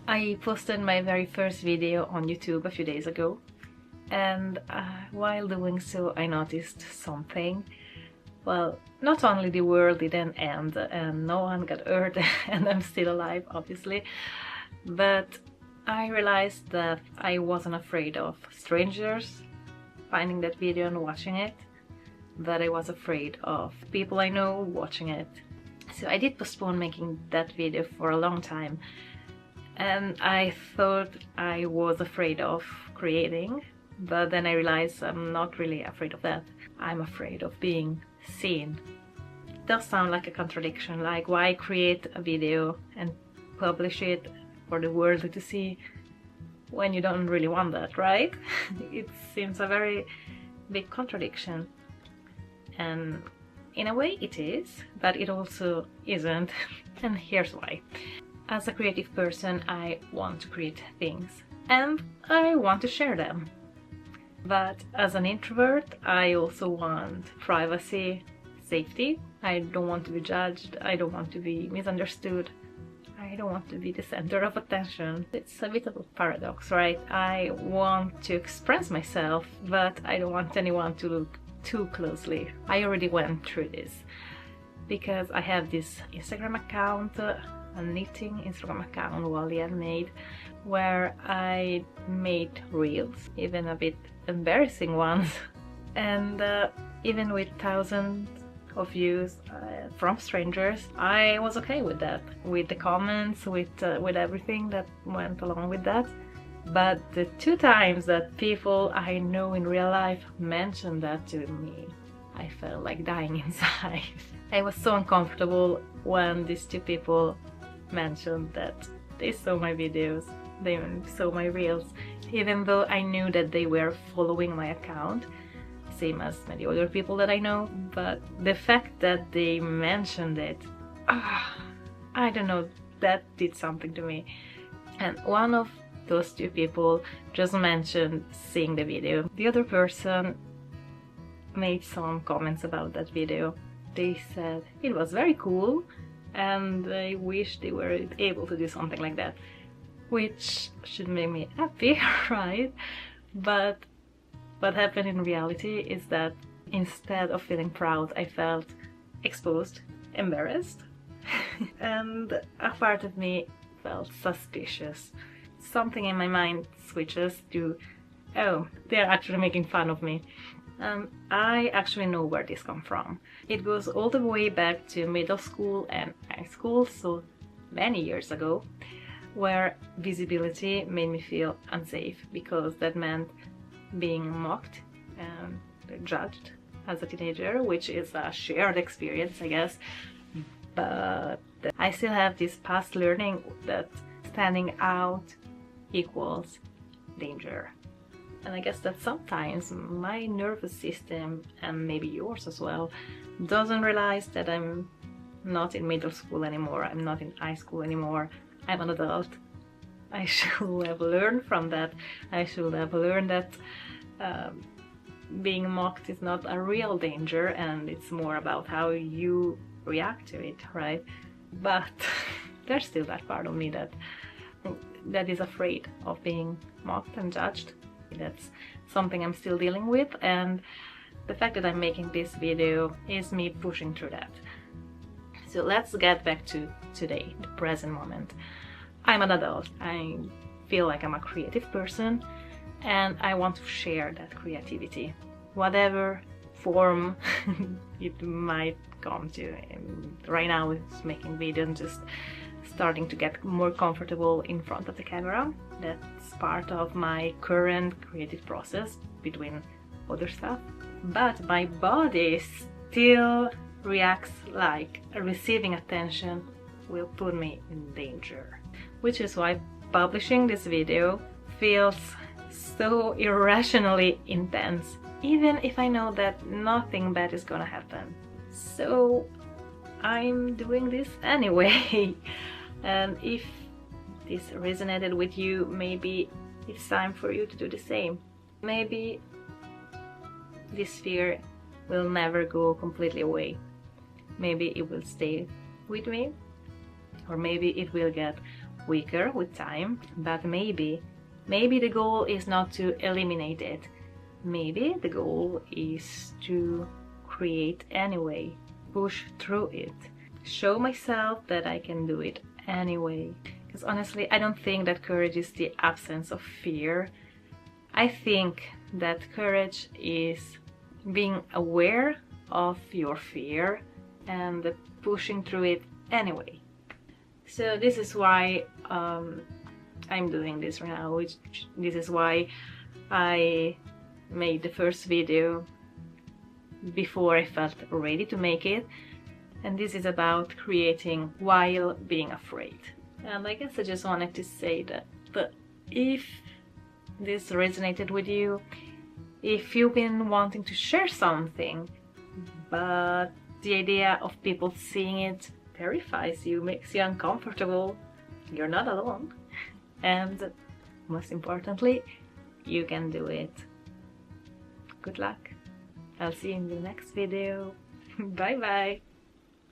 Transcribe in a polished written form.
I posted my very first video on YouTube a few days ago, and while doing so I noticed something. Well, not only the world didn't end and no one got hurt and I'm still alive, obviously, but I realized that I wasn't afraid of strangers finding that video and watching it, that I was afraid of people I know watching it. So I did postpone making that video for a long time, and I thought I was afraid of creating, but then I realized I'm not really afraid of that. I'm afraid of being seen. It does sound like a contradiction, like why create a video and publish it for the world to see when you don't really want that, right? It seems a very big contradiction, and in a way it is, but it also isn't, and here's why. As a creative person, I want to create things and I want to share them. But as an introvert, I also want privacy, safety. I don't want to be judged, I don't want to be misunderstood, I don't want to be the center of attention. It's a bit of a paradox, right? I want to express myself, but I don't want anyone to look too closely. I already went through this because I have this Instagram account, a knitting Instagram account Wally had made, where I made reels, even a bit embarrassing ones, and even with thousands of views from strangers, I was okay with that, with the comments, with everything that went along with that. But the 2 times that people I know in real life mentioned that to me, I felt like dying inside. I was so uncomfortable when these 2 people mentioned that they saw my videos, they saw my reels, even though I knew that they were following my account, same as many other people that I know. But the fact that they mentioned it, I don't know, that did something to me. And one of those 2 people just mentioned seeing the video. The other person made some comments about that video. They said it was very cool and they wish they were able to do something like that, which should make me happy, right? But what happened in reality is that instead of feeling proud, I felt exposed, embarrassed, and a part of me felt suspicious. Something in my mind switches to, oh, they're actually making fun of me. I actually know where this comes from. It goes all the way back to middle school and high school, so many years ago, where visibility made me feel unsafe because that meant being mocked and judged as a teenager, which is a shared experience, I guess. But I still have this past learning that standing out equals danger. And I guess that sometimes my nervous system, and maybe yours as well, doesn't realize that I'm not in middle school anymore, I'm not in high school anymore, I'm an adult. I should have learned from that. I should have learned that being mocked is not a real danger, and it's more about how you react to it, right? But there's still that part of me that is afraid of being mocked and judged. That's something I'm still dealing with, and the fact that I'm making this video is me pushing through that. So let's get back to today, the present moment. I'm an adult, I feel like I'm a creative person, and I want to share that creativity, whatever form it might come to. And right now it's making videos, just starting to get more comfortable in front of the camera. That's part of my current creative process between other stuff. But my body still reacts like receiving attention will put me in danger. Which is why publishing this video feels so irrationally intense, even if I know that nothing bad is gonna happen. So I'm doing this anyway. And if this resonated with you, maybe it's time for you to do the same. Maybe this fear will never go completely away. Maybe it will stay with me, or maybe it will get weaker with time, but maybe the goal is not to eliminate it. Maybe the goal is to create anyway, push through it, show myself that I can do it anyway. Because honestly, I don't think that courage is the absence of fear. I think that courage is being aware of your fear and pushing through it anyway. So this is why I'm doing this right now. This is why I made the first video before I felt ready to make it. And this is about creating while being afraid. And I guess I just wanted to say that if this resonated with you, if you've been wanting to share something, but the idea of people seeing it terrifies you, makes you uncomfortable, you're not alone. And most importantly, you can do it. Good luck. I'll see you in the next video. Bye bye.